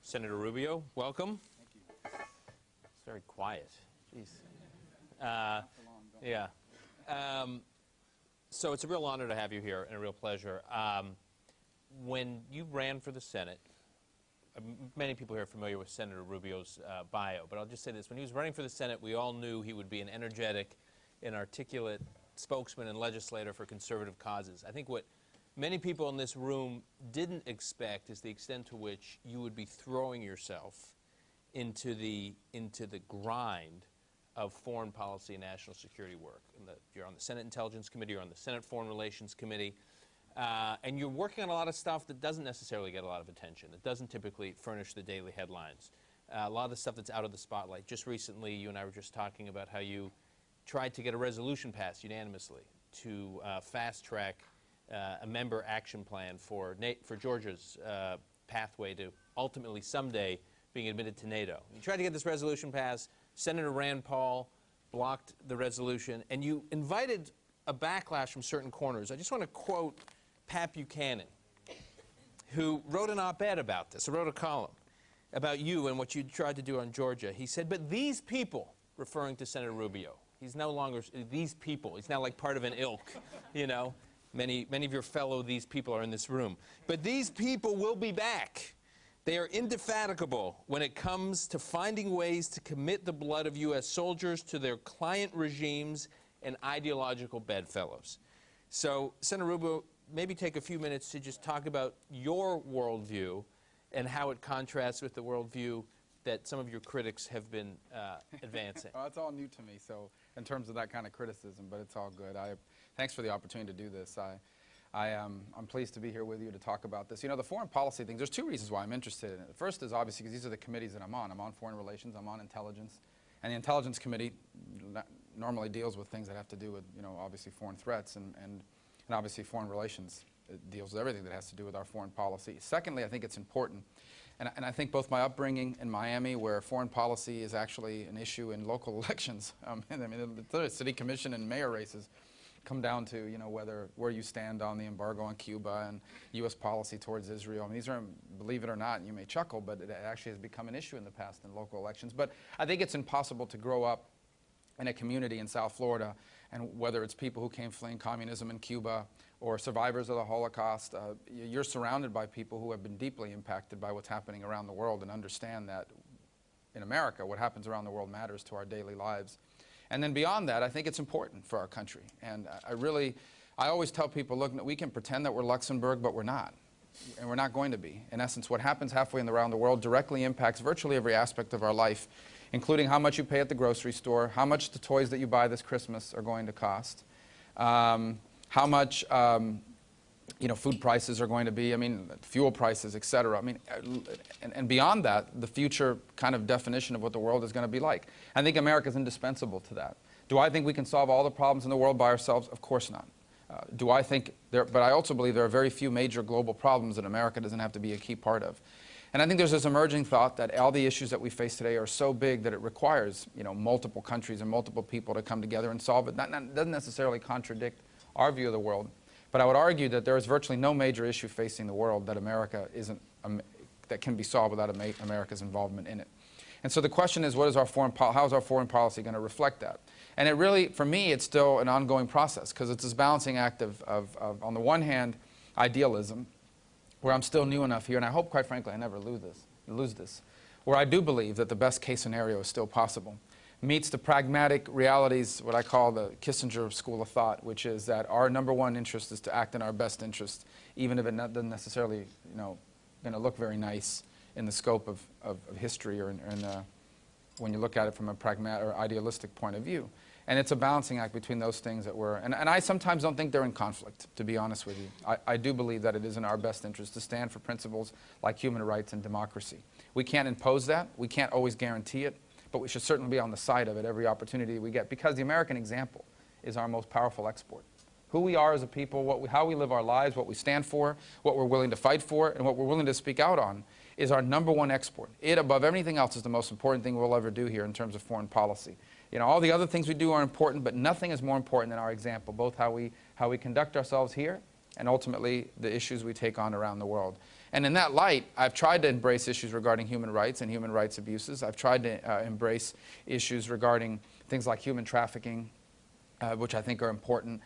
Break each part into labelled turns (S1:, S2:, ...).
S1: Senator Rubio, welcome.
S2: Thank you.
S1: It's very quiet. Jeez. Yeah. So it's a real honor to have you here and a real pleasure. When you ran for the Senate, many people here are familiar with Senator Rubio's bio, but I'll just say this. When he was running for the Senate, we all knew he would be an energetic and articulate spokesman and legislator for conservative causes. I think what many people in this room didn't expect is the extent to which you would be throwing yourself into the grind of foreign policy and national security work. You're on the Senate Intelligence Committee, you're on the Senate Foreign Relations Committee, and you're working on a lot of stuff that doesn't necessarily get a lot of attention, that doesn't typically furnish the daily headlines. A lot of the stuff that's out of the spotlight. Just recently, you and I were just talking about how you tried to get a resolution passed unanimously to fast-track a member action plan for Georgia's pathway to ultimately someday being admitted to NATO. You tried to get this resolution passed. Senator Rand Paul blocked the resolution, and you invited a backlash from certain corners. I just want to quote Pat Buchanan, who wrote an op-ed about this, wrote a column about you and what you tried to do on Georgia. He said, but these people, referring to Senator Rubio, he's no longer these people. He's now like part of an ilk, you know. Many of your fellow these people are in this room. But these people will be back. They are indefatigable when it comes to finding ways to commit the blood of U.S. soldiers to their client regimes and ideological bedfellows. So, Senator Rubio, maybe take a few minutes to just talk about your worldview and how it contrasts with the worldview that some of your critics have been advancing.
S2: Well, it's all new to me, so in terms of that kind of criticism, but it's all good. Thanks for the opportunity to do this. I'm pleased to be here with you to talk about this. You know, the foreign policy thing, there's two reasons why I'm interested in it. The first is obviously because these are the committees that I'm on. I'm on foreign relations, I'm on intelligence, and the Intelligence Committee normally deals with things that have to do with, you know, obviously foreign threats, and obviously foreign relations. It deals with everything that has to do with our foreign policy. Secondly, I think it's important, and I think both my upbringing in Miami, where foreign policy is actually an issue in local elections, I mean, the city commission and mayor races come down to, you know, where you stand on the embargo on Cuba and U.S. policy towards Israel. I mean, these are, believe it or not, and you may chuckle, but it actually has become an issue in the past in local elections. But I think it's impossible to grow up in a community in South Florida, and whether it's people who came fleeing communism in Cuba or survivors of the Holocaust, you're surrounded by people who have been deeply impacted by what's happening around the world and understand that in America, what happens around the world matters to our daily lives. And then beyond that, I think it's important for our country. And I always tell people, look, we can pretend that we're Luxembourg, but we're not. And we're not going to be. In essence, what happens halfway around the world directly impacts virtually every aspect of our life, including how much you pay at the grocery store, how much the toys that you buy this Christmas are going to cost, how much you know, food prices are going to be, I mean, fuel prices, et cetera. I mean, and beyond that, the future kind of definition of what the world is going to be like. I think America is indispensable to that. Do I think we can solve all the problems in the world by ourselves? Of course not. Do I think but I also believe there are very few major global problems that America doesn't have to be a key part of. And I think there's this emerging thought that all the issues that we face today are so big that it requires, you know, multiple countries and multiple people to come together and solve it. That doesn't necessarily contradict our view of the world. But I would argue that there is virtually no major issue facing the world that that can be solved without America's involvement in it. And so the question is, how is our foreign policy going to reflect that? And it really, for me, it's still an ongoing process, because it's this balancing act of, on the one hand, idealism, where I'm still new enough here, and I hope, quite frankly, I never lose this, where I do believe that the best case scenario is still possible, meets the pragmatic realities, what I call the Kissinger school of thought, which is that our #1 interest is to act in our best interest, even if it doesn't necessarily, you know, going to look very nice in the scope of history or when you look at it from a pragmatic or idealistic point of view. And it's a balancing act between those things that and I sometimes don't think they're in conflict, to be honest with you. I do believe that it is in our best interest to stand for principles like human rights and democracy. We can't impose that. We can't always guarantee it. But we should certainly be on the side of it every opportunity we get, because the American example is our most powerful export. Who we are as a people, how we live our lives, what we stand for, what we're willing to fight for, and what we're willing to speak out on is our #1 export. It, above everything else, is the most important thing we'll ever do here in terms of foreign policy. You know, all the other things we do are important, but nothing is more important than our example, both how we conduct ourselves here and ultimately the issues we take on around the world. And in that light, I've tried to embrace issues regarding human rights and human rights abuses. I've tried to embrace issues regarding things like human trafficking, which I think are important.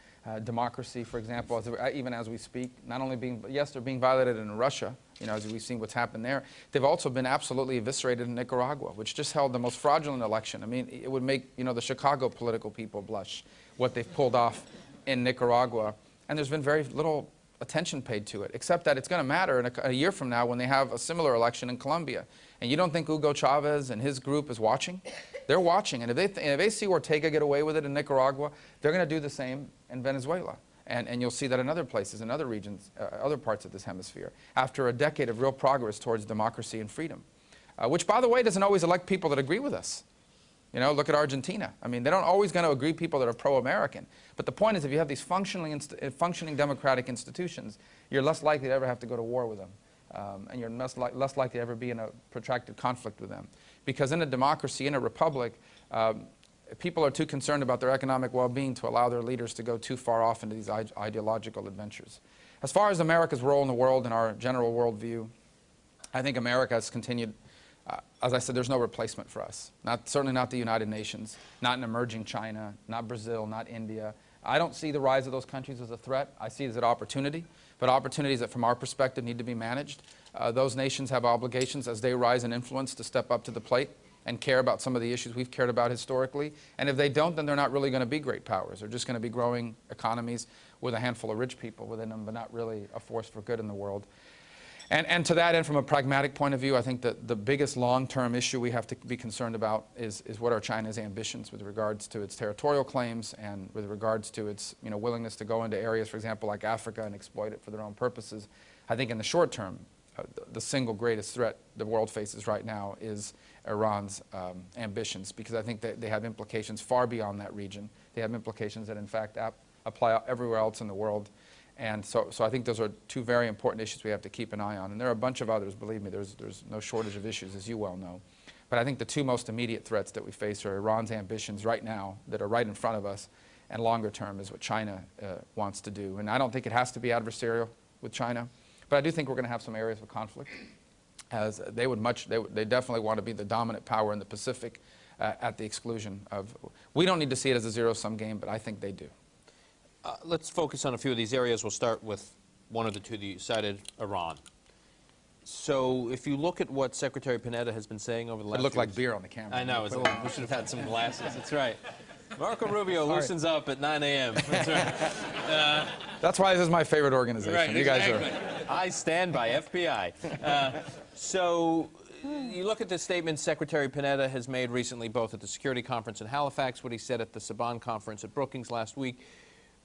S2: Democracy, for example, even as we speak, not only yes, they're being violated in Russia, as we've seen what's happened there. They've also been absolutely eviscerated in Nicaragua, which just held the most fraudulent election. I mean, it would make, the Chicago political people blush, what they've pulled off in Nicaragua. And there's been very little attention paid to it, except that it's going to matter in a year from now when they have a similar election in Colombia. And you don't think Hugo Chavez and his group is watching? They're watching. And if they see Ortega get away with it in Nicaragua, they're going to do the same in Venezuela. And you'll see that in other places, in other regions, other parts of this hemisphere, after a decade of real progress towards democracy and freedom, which, by the way, doesn't always elect people that agree with us. Look at Argentina. I mean, they don't always going to agree people that are pro-American. But the point is, if you have these functioning democratic institutions, you're less likely to ever have to go to war with them. And you're less likely to ever be in a protracted conflict with them. Because in a democracy, in a republic, people are too concerned about their economic well-being to allow their leaders to go too far off into these ideological adventures. As far as America's role in the world and our general worldview, I think America has continued. As I said, there's no replacement for us. Certainly not the United Nations, not an emerging China, not Brazil, not India. I don't see the rise of those countries as a threat. I see it as an opportunity, but opportunities that, from our perspective, need to be managed. Those nations have obligations as they rise in influence to step up to the plate and care about some of the issues we've cared about historically. And if they don't, then they're not really going to be great powers. They're just going to be growing economies with a handful of rich people within them, but not really a force for good in the world. And to that end, from a pragmatic point of view, I think that the biggest long-term issue we have to be concerned about is what are China's ambitions with regards to its territorial claims and with regards to its willingness to go into areas, for example, like Africa and exploit it for their own purposes. I think in the short term, the single greatest threat the world faces right now is Iran's ambitions, because I think that they have implications far beyond that region. They have implications that, in fact, apply everywhere else in the world. And so I think those are two very important issues we have to keep an eye on. And there are a bunch of others, believe me, there's no shortage of issues, as you well know. But I think the two most immediate threats that we face are Iran's ambitions right now that are right in front of us, and longer term is what China wants to do. And I don't think it has to be adversarial with China, but I do think we're going to have some areas of conflict, as they definitely want to be the dominant power in the Pacific at the exclusion of. We don't need to see it as a zero-sum game, but I think they do.
S1: Let's focus on a few of these areas. We'll start with one of the two that you cited, Iran. So if you look at what Secretary Panetta has been saying over the last
S2: It looked like beer on the camera.
S1: I know. We should have had some glasses. That's right. Marco Rubio loosens up at 9 a.m. That's right.
S2: That's why this is my favorite organization.
S1: Right,
S2: you guys
S1: exactly. I stand by FBI. So you look at the statement Secretary Panetta has made recently, both at the security conference in Halifax, what he said at the Saban conference at Brookings last week,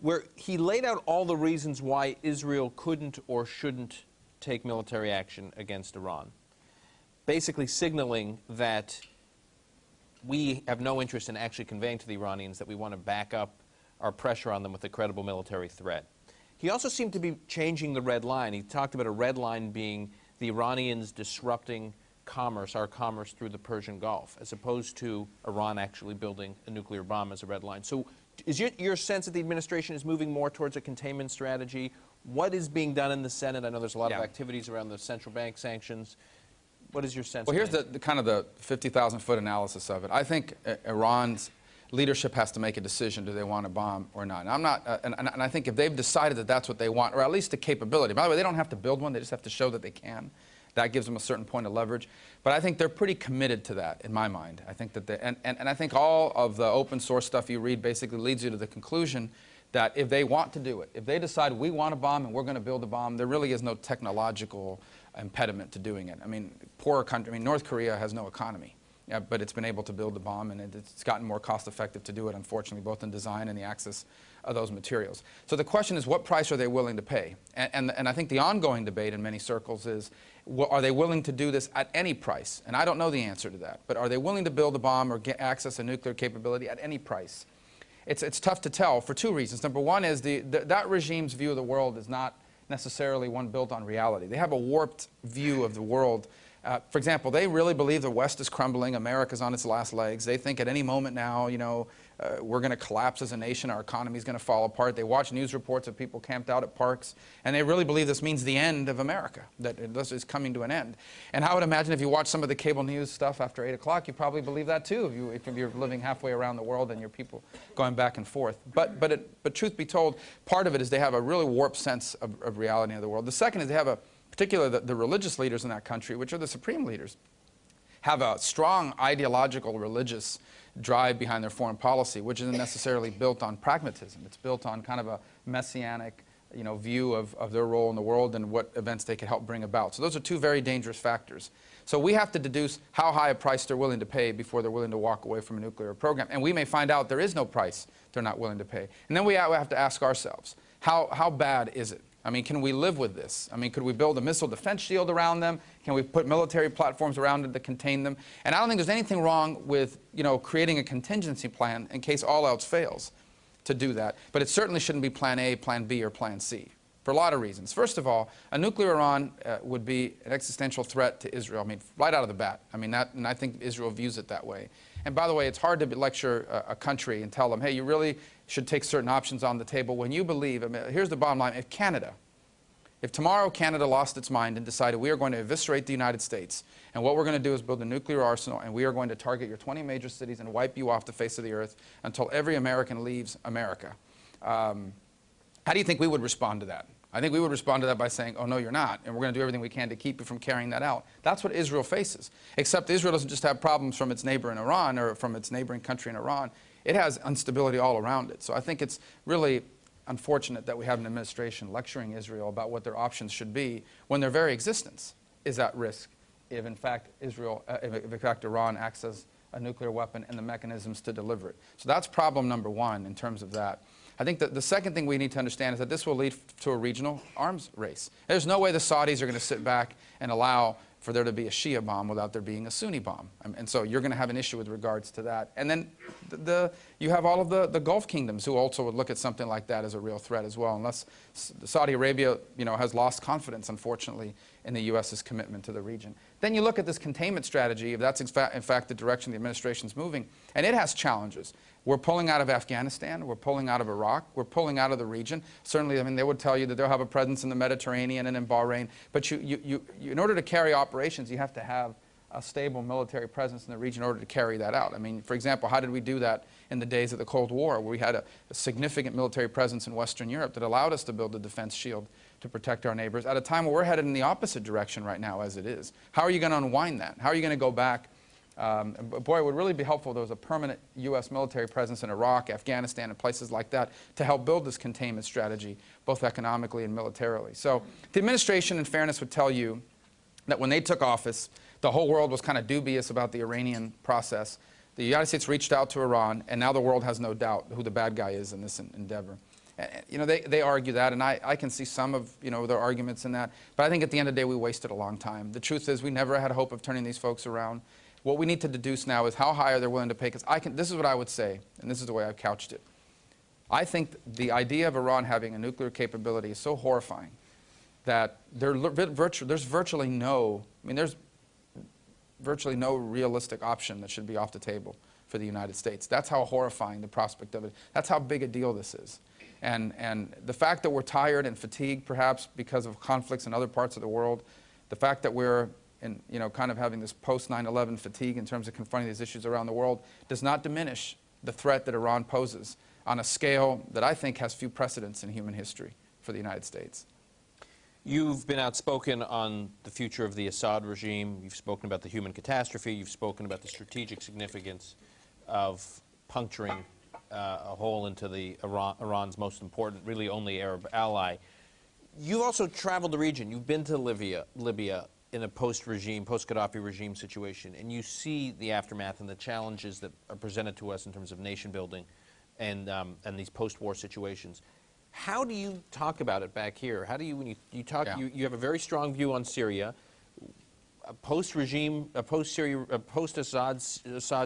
S1: where he laid out all the reasons why Israel couldn't or shouldn't take military action against Iran, basically signaling that we have no interest in actually conveying to the Iranians that we want to back up our pressure on them with a credible military threat. He also seemed to be changing the red line. He talked about a red line being the Iranians disrupting commerce, our commerce through the Persian Gulf, as opposed to Iran actually building a nuclear bomb as a red line. So is your sense that the administration is moving more towards a containment strategy? What is being done in the Senate? I know there's a lot of activities around the central bank sanctions. What is your sense?
S2: Well, here's the kind of the 50,000-foot analysis of it. I think Iran's leadership has to make a decision: do they want a bomb or not? And I'm not, and I think if they've decided that that's what they want, or at least the capability. By the way, they don't have to build one; they just have to show that they can. That gives them a certain point of leverage. But I think they're pretty committed to that, in my mind. I think that they, and I think all of the open source stuff you read basically leads you to the conclusion that if they want to do it, if they decide we want a bomb and we're going to build a bomb, there really is no technological impediment to doing it. I mean, poorer country, I mean, North Korea has no economy, but it's been able to build a bomb, and it's gotten more cost-effective to do it, unfortunately, both in design and the access of those materials. So the question is, what price are they willing to pay? And I think the ongoing debate in many circles is, are they willing to do this at any price? And I don't know the answer to that, but are they willing to build a bomb or get access a nuclear capability at any price? It's tough to tell for two reasons. Number one is that regime's view of the world is not necessarily one built on reality. They have a warped view of the world For example, they really believe the West is crumbling, America's on its last legs. They think at any moment now, we're going to collapse as a nation, our economy is going to fall apart. They watch news reports of people camped out at parks, and they really believe this means the end of America, that this is coming to an end. And I would imagine if you watch some of the cable news stuff after 8 o'clock, you probably believe that too, if you're living halfway around the world and your people going back and forth. But truth be told, part of it is they have a really warped sense of reality of the world. The second is they have particularly the religious leaders in that country, which are the supreme leaders, have a strong ideological religious drive behind their foreign policy, which isn't necessarily built on pragmatism. It's built on kind of a messianic view of their role in the world and what events they could help bring about. So those are two very dangerous factors. So we have to deduce how high a price they're willing to pay before they're willing to walk away from a nuclear program. And we may find out there is no price they're not willing to pay. And then we have to ask ourselves, how bad is it? I mean, can we live with this? I mean, could we build a missile defense shield around them? Can we put military platforms around it to contain them? And I don't think there's anything wrong with, creating a contingency plan in case all else fails to do that. But it certainly shouldn't be plan A, plan B, or plan C for a lot of reasons. First of all, a nuclear Iran would be an existential threat to Israel. I mean, right out of the bat. I mean, and I think Israel views it that way. And by the way, it's hard to lecture a country and tell them, hey, you really should take certain options on the table when you believe. I mean, here's the bottom line. If tomorrow Canada lost its mind and decided we are going to eviscerate the United States, and what we're going to do is build a nuclear arsenal, and we are going to target your 20 major cities and wipe you off the face of the earth until every American leaves America, how do you think we would respond to that? I think we would respond to that by saying, oh, no, you're not, and we're going to do everything we can to keep you from carrying that out. That's what Israel faces, except Israel doesn't just have problems from its neighbor in Iran or from its neighboring country in Iran. It has instability all around it. So I think it's really unfortunate that we have an administration lecturing Israel about what their options should be when their very existence is at risk if, in fact, Iran acts as a nuclear weapon and the mechanisms to deliver it. So that's problem number one in terms of that. I think that the second thing we need to understand is that this will lead to a regional arms race. There's no way the Saudis are going to sit back and allow for there to be a Shia bomb without there being a Sunni bomb. And so you're going to have an issue with regards to that. And then you have all of the Gulf kingdoms who also would look at something like that as a real threat as well, unless Saudi Arabia has lost confidence, unfortunately, in the U.S.'s commitment to the region. Then you look at this containment strategy, if that's in fact the direction the administration's moving, and it has challenges. We're pulling out of Afghanistan, we're pulling out of Iraq, we're pulling out of the region. Certainly, I mean, they would tell you that they'll have a presence in the Mediterranean and in Bahrain, but in order to carry operations, you have to have a stable military presence in the region in order to carry that out. I mean, for example, how did we do that in the days of the Cold War, where we had a significant military presence in Western Europe that allowed us to build a defense shield to protect our neighbors at a time where we're headed in the opposite direction right now as it is? How are you going to unwind that? How are you going to go back? Boy, it would really be helpful if there was a permanent U.S. military presence in Iraq, Afghanistan, and places like that to help build this containment strategy, both economically and militarily. So the administration, in fairness, would tell you that when they took office, the whole world was kind of dubious about the Iranian process. The United States reached out to Iran, and now the world has no doubt who the bad guy is in this endeavor. They argue that, and I can see some of their arguments in that. But I think at the end of the day, we wasted a long time. The truth is, we never had hope of turning these folks around. What we need to deduce now is how high are they willing to pay? Because this is what I would say, and this is the way I've couched it. I think the idea of Iran having a nuclear capability is so horrifying that there's virtually no realistic option that should be off the table for the United States. That's how horrifying the prospect of it. That's how big a deal this is. And the fact that we're tired and fatigued, perhaps because of conflicts in other parts of the world, the fact that we're kind of having this post-9/11 fatigue in terms of confronting these issues around the world does not diminish the threat that Iran poses on a scale that I think has few precedents in human history for the United States.
S1: You've been outspoken on the future of the Assad regime. You've spoken about the human catastrophe. You've spoken about the strategic significance of puncturing a hole into Iran's most important, really only Arab ally. You've also traveled the region. You've been to Libya in a post-Gaddafi regime situation, and you see the aftermath and the challenges that are presented to us in terms of nation building and these post-war situations. How do you talk about it back here? How do you, when you talk, you have a very strong view on Syria. post-regime, post-Assad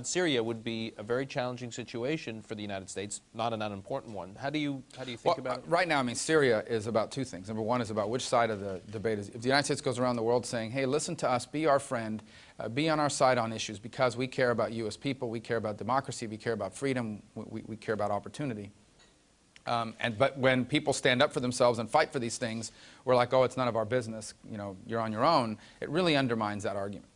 S1: Syria would be a very challenging situation for the United States, not an unimportant one. How do you think about it?
S2: Right now, I mean, Syria is about two things. Number one is about which side of the debate is. If the United States goes around the world saying, hey, listen to us, be our friend, be on our side on issues because we care about you as people, we care about democracy, we care about freedom, we care about opportunity. But when people stand up for themselves and fight for these things, we're like, oh, it's none of our business, you know, you're on your own. It really undermines that argument.